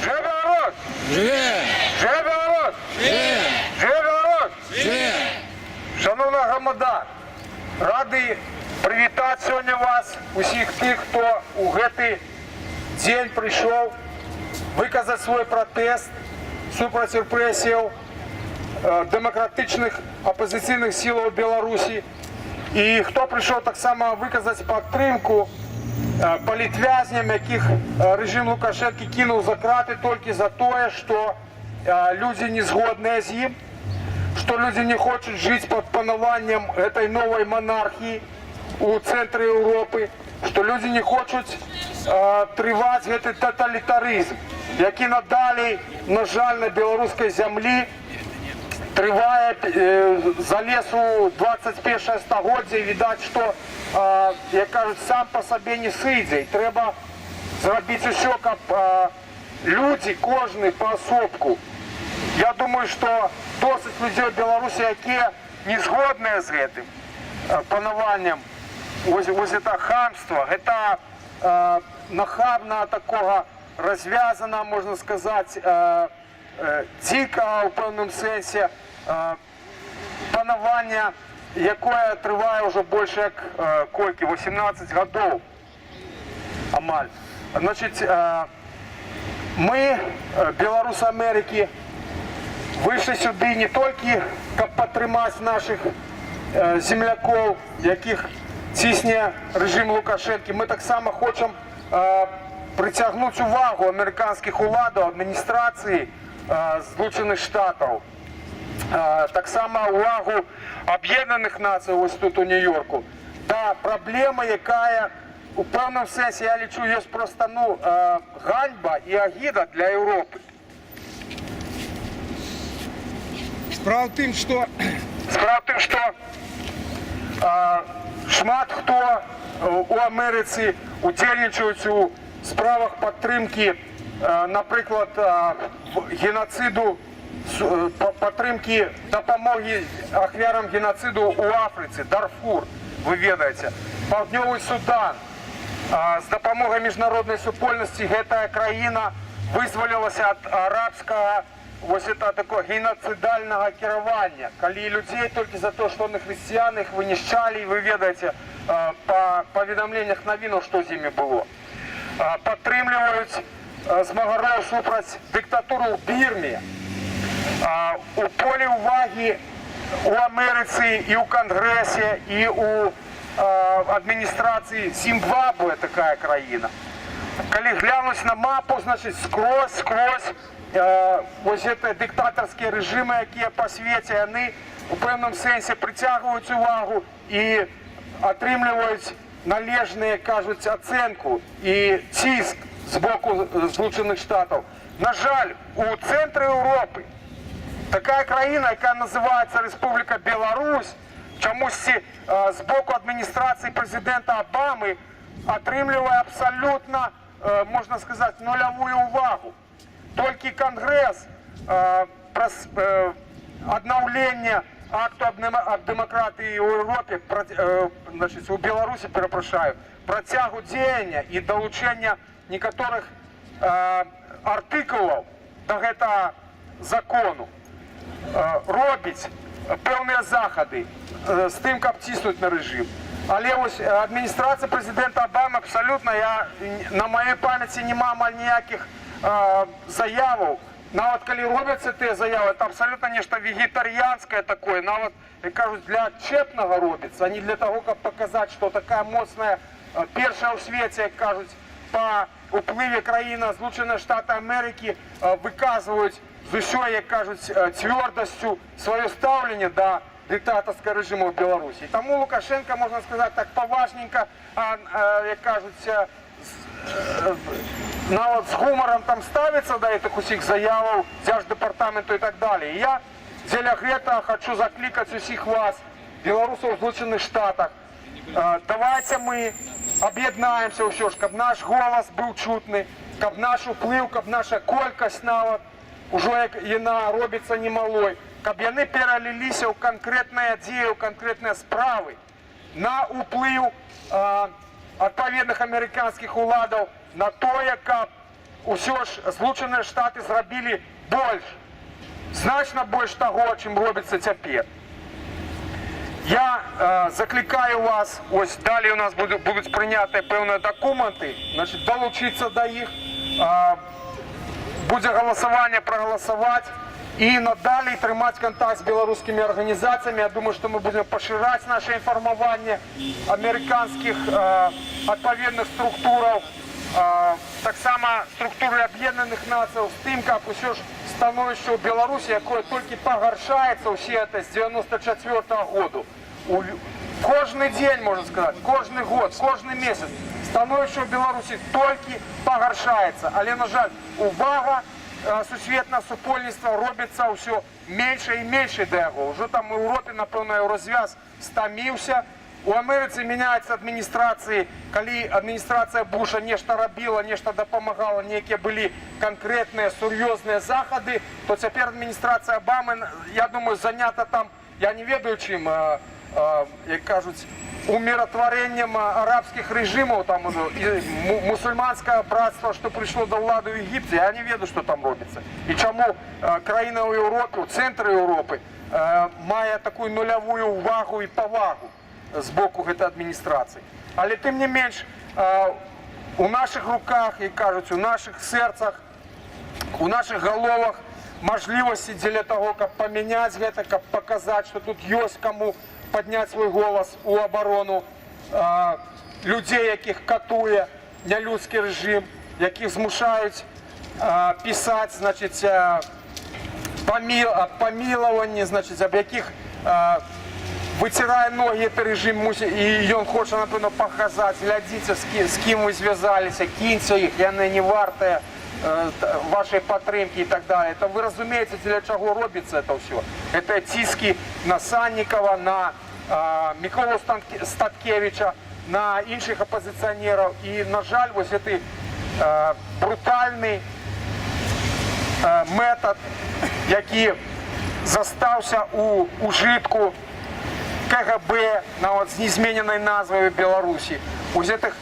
Живе Білорусь! Живе! Живе Білорусь! Живе! Живе Білорусь! Живе! Шановна громада, радий привітати сьогодні вас, усіх тих, хто у гэты день прийшов виказати свій протест супроти репресій демократичних опозиційних сил у Білорусі. І хто прийшов так само виказати підтримку політв'язням, яких режим Лукашенки кинув за крати тільки за те, що люди не згодні з ним, что люди не хотят жить под панованием этой новой монархии у центра Европы, что люди не хотят тривати этот тоталитаризм, який надалі, на жаль, на білоруській землі триває за лесу 21 століття, і видать, що, як кажуть, сам по собі не сидя. І треба зробити все, щоб люди, кожен поособку. Я думаю, що досить людей в Білорусі, які не згодні з цим пануванням, ось це хамство, це нахабно такого розв'язано, можна сказати, дико в певному сенсі панування, яке триває вже більше як кілька, 18 років, амаль. Значить, ми, Білоруси Америки, вийшли сюди не тільки, щоб підтримати наших земляків, яких тисне режим Лукашенки, ми так само хочемо притягнути увагу американських владів, адміністрації Злучених Штатів, так само увагу Об'єднаних Націй ось тут у Нью-Йорку. Та проблема, яка у певному сенсі, я лічу, є просто ганьба і агіда для Європи. Справа в тим, що шмат хто у Америці удзельничають у справах підтримки, наприклад, геноциду, підтримки допомоги ахвярам геноциду у Африці, Дарфур, ви ведаєте, Південний Судан. З допомогою міжнародної супольності ця країна визволилася від арабського ось це такого геноцидального керування, коли людей тільки за те, що вони християни, їх винищали, і ви ведаєте по повідомленнях новин, що з ними було. Підтримують змагаров супроти диктатури в Бірмі. У полі уваги у Америці і у Конгресі, і у адміністрації Зімбабве така країна. Коли глянуть на мапу, значить скрозь ось ці диктаторські режими, які по світі, вони у певному сенсі притягують увагу і отримують належну, кажуть, оцінку і тиск з боку Злучених Штатів. На жаль, у центрі Європи така країна, яка називається Республіка Білорусь, чомусь з боку адміністрації президента Обами отримує абсолютно, можна сказати, нульову увагу. Тільки Конгрес, обновлення акту об демократії у Європі, значить, у Білорусі, перепрошую, протягу діяння і долучення некоторих артикулів до цього закону робить певні заходи з тим, щоб тиснути на режим. Але ось адміністрація президента Обами абсолютно, на моїй пам'яті немає ніяких заявок. Навіть коли робляться ті заяви, це абсолютно нечто вегетаріанське таке, навіть, як кажуть, для чепного робиться, а не для того, щоб показати, що така моцна, перша у світі, як кажуть, по впливі країна Злучені Штати Америки виказують з усього, як кажуть, твердостю своє ставлення до диктаторського режиму в Білорусі. Тому Лукашенко, можна сказати, так поважненько, як кажуть, навіть з гумором там ставиться до цих усіх заявок Держдепартаменту і так далі. І я для цього хочу закликати усіх вас, білорусів в Злучених Штатах, давайте ми об'єднаємося все, щоб наш голос був чутний, щоб наш вплив, щоб наша кількість навіть, уже як вона робиться немалою, щоб вони перелилися у конкретні дії, у конкретні справи на вплив адпаведных амерыканскіх уладаў на тое, каб усё ж Злучаныя Штаты зрабілі больш, значна больш таго, чым робіцца цяпер. Я закликаю вас, ось далі у нас будуть прийняті певні документи, значить, долучитися до їх, буде голосування, проголосувати і надалі тримати контакт з білоруськими організаціями. Я думаю, що ми будемо поширати наше інформування американських відповідних структурів, так само структури Об'єднаних Націй, з тим, як усе ж становище у Білорусі, яке тільки погоршається, все це з 94-го року. Кожний день, можна сказати, кожний год, кожний місяць становище у Білорусі тільки погоршається. Але, на жаль, увага сусвітнього суспільства робиться все менше і менше до його. Вже там у Європі, напевно, розв'яз стомився. У Америці міняються адміністрації, коли адміністрація Буша нечто робила, нечто допомагала, які були конкретні, серйозні заходи, то тепер адміністрація Обами, я думаю, зайнята там, я не ведаю чим, як кажуть, умиротворенням арабських режимів, там, і мусульманське братство, що прийшло до влади в Єгипті, я не ведаю, що там робиться. І чому країна у Європі, у центрі Європи, має таку нульову увагу і повагу з боку цієї адміністрації. Але тим не менш, у наших руках, як кажуть, у наших серцях, у наших головах можливості для того, щоб поміняти це, щоб показати, що тут є кому підняти свій голос у оборону людей, яких катує нелюдський режим, яких змушають писати, значить, помилування, значить, об яких вытирая ноги, этот режим, и он хочет, напевно, показать, глядите, с кем вы связались, киньте их, яны не варты вашей підтримки и так далее. Это вы разумеете, для чего робится это все. Это тиски на Санникова, на Миколу Статкевича, на інших оппозиционеров. И, на жаль, вот этот брутальный метод, який застався у ужитку КГБ, з незміненою назвою Білорусі, ось цих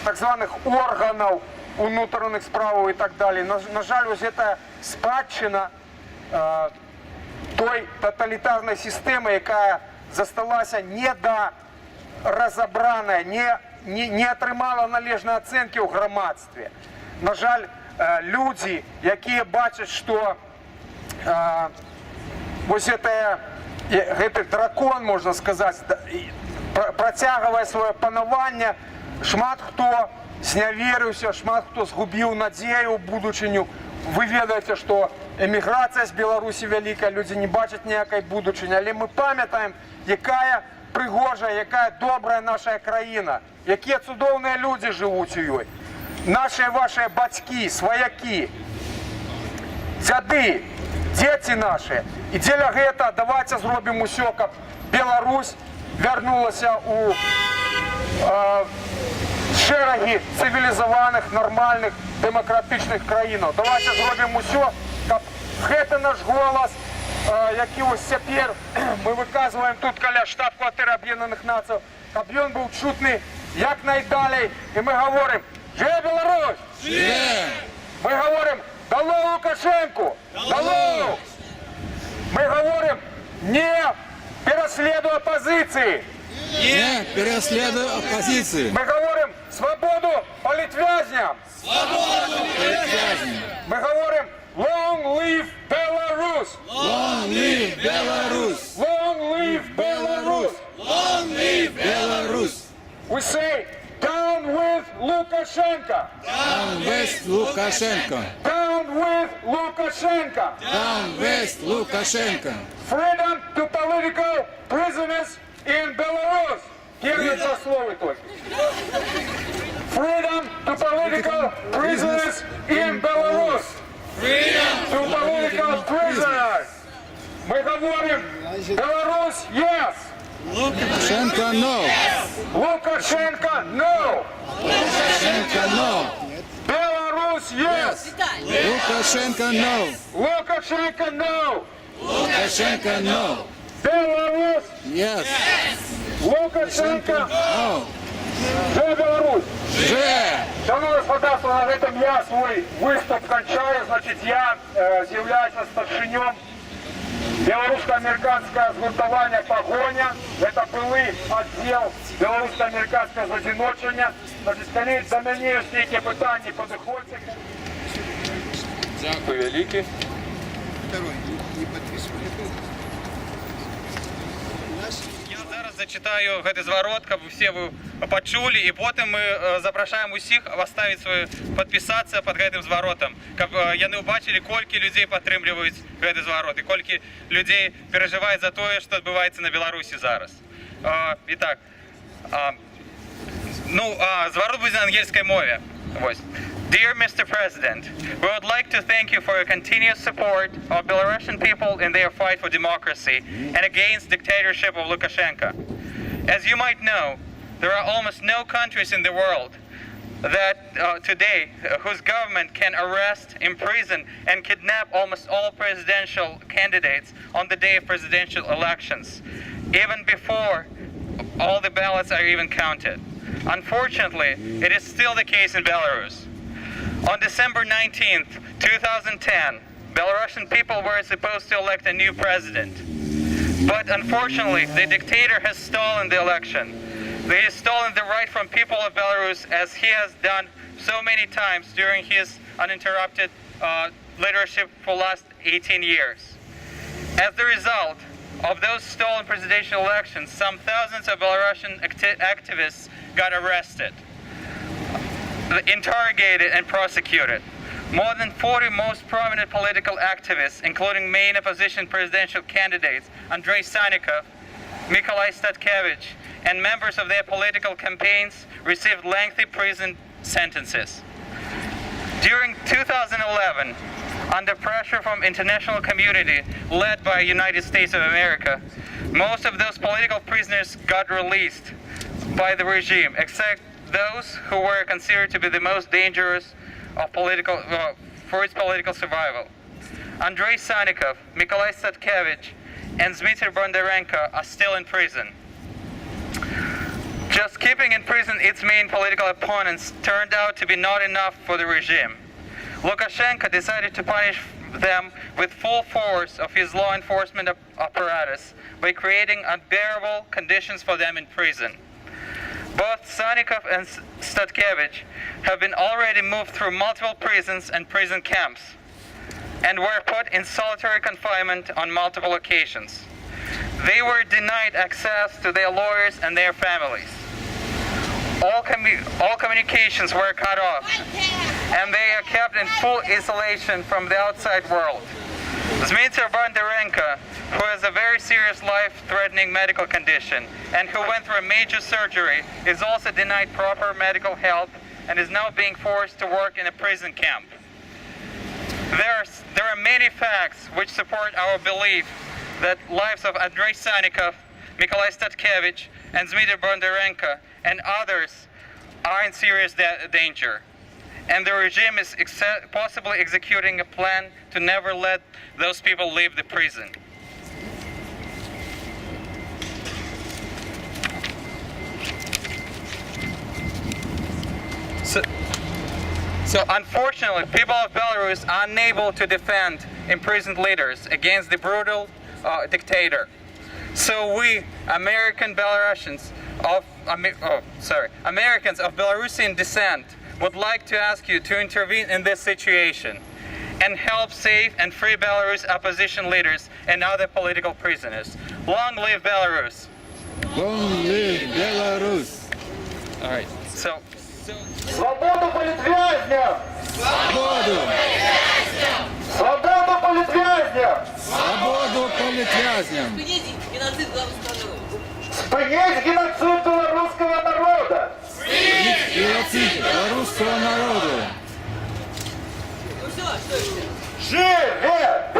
так званих органів внутрішніх справ і так далі. На жаль, ось ця спадщина той тоталітарної системи, яка зосталася недорозібрана, не отримала належної оцінки у громадстві. На жаль, люди, які бачать, що ось це этот дракон, можна сказати, протягує своє панування, шмат хто знявірився, шмат хто згубив надію у будучиню. Ви ведаєте, що еміграція з Білорусі велика, люди не бачать ніякої будучині, але ми пам'ятаємо, яка пригожа, яка добра наша країна, які чудовні люди живуть у ній. Наші ваші батьки, свояки, дяди, дети наши. И для этого давайте зробим усё, как Беларусь вернулася у шереги цивилизованных, нормальных, демократичных країн. Давайте зробим усё, как это наш голос, який ось тепер ми виказуємо тут біля штаб-квартири Об'єднаних Націй, щоб він був чутний якнайдалі. І ми говоримо: «Живе Білорусь! Живе!» Ми говоримо: «Долой Лукашенку! Долой!» Мы говорим: не переследуй оппозиции. Не переследуй оппозиции. Мы говорим: свободу политвязням. Свободу политвязням. Мы говорим: long live Belarus. Long live Belarus. Long live Belarus. Long live Belarus. We say: down with Lukashenko. Down with Lukashenko. Down with Lukashenko. Down with Lukashenko. Freedom to political prisoners in Belarus. Первые два слова только. Freedom to political prisoners in Belarus. Freedom To political prisoners. Мы говорим: Беларусь, yes. Lukashenko, no. Lukashenko, no. Lukashenko, no. Belarus, yes. Lukashenko, no. Lukashenko, no. Lukashenko, no. Belarus, Yes. Lukashenko, No. Жив Беларусь! Же! Шановне господарство, на этом я свой виступ кончаю. Значить, я з'являюся старшинем белорусско-американское згуртовання «Погоня». Это былый отдел белорусско-американского зазіночення. Значить, коли до мене всі ці питання підходять. Дякую велике. Я зараз зачитаю гэты зварот, каб все вы пачулі, і потым мы запрашаем усіх оставить свою подпісацца под гэтым зваротам, каб яны ўбачылі, колькі людзей падтрымліваюць гэты зварот і колькі людзей перажываюць за тое, што адбываецца на Беларусі зараз. Итак, зварот будзе на ангельскай мове. Вось. Dear Mr. President, we would like to thank you for your continuous support of Belarusian people in their fight for democracy and against dictatorship of Lukashenko. As you might know, there are almost no countries in the world that today whose government can arrest, imprison, and kidnap almost all presidential candidates on the day of presidential elections, even before all the ballots are even counted. Unfortunately, it is still the case in Belarus. On December 19th, 2010, Belarusian people were supposed to elect a new president. But unfortunately, the dictator has stolen the election. He has stolen the right from people of Belarus, as he has done so many times during his uninterrupted leadership for the last 18 years. As the result of those stolen presidential elections, some thousands of Belarusian activists got arrested, interrogated and prosecuted. More than 40 most prominent political activists, including main opposition presidential candidates Andrei Sanikov, Mykolai Statkevich, and members of their political campaigns, received lengthy prison sentences. During 2011, under pressure from international community led by United States of America, most of those political prisoners got released by the regime, except those who were considered to be the most dangerous of for its political survival. Andrei Sanikov, Mykolai Statkevich, and Dmitry Bondarenko are still in prison. Just keeping in prison its main political opponents turned out to be not enough for the regime. Lukashenko decided to punish them with full force of his law enforcement apparatus by creating unbearable conditions for them in prison. Both Sanikov and Statkevich have been already moved through multiple prisons and prison camps and were put in solitary confinement on multiple occasions. They were denied access to their lawyers and their families. All communications were cut off, and they are kept in full isolation from the outside world. Dmitry Bondarenko, who has a very serious life-threatening medical condition and who went through a major surgery, is also denied proper medical help and is now being forced to work in a prison camp. There are many facts which support our belief that lives of Andrei Sanikov, Mykolai Statkevich, and Dmitry Bondarenko and others are in serious danger. And the regime is possibly executing a plan to never let those people leave the prison. So unfortunately, people of Belarus are unable to defend imprisoned leaders against the brutal dictator. So we, Americans of Belarusian descent, would like to ask you to intervene in this situation and help save and free Belarus opposition leaders and other political prisoners. Long live Belarus! Long live Belarus! All right. So Свободу политвязням! Свободу! Свободу политвязням! Свободу политвязням! Геноцид главной страны. Спынить геноцид белорусского народа! Геноцид белорусского народа! Ну все, что еще? Живе!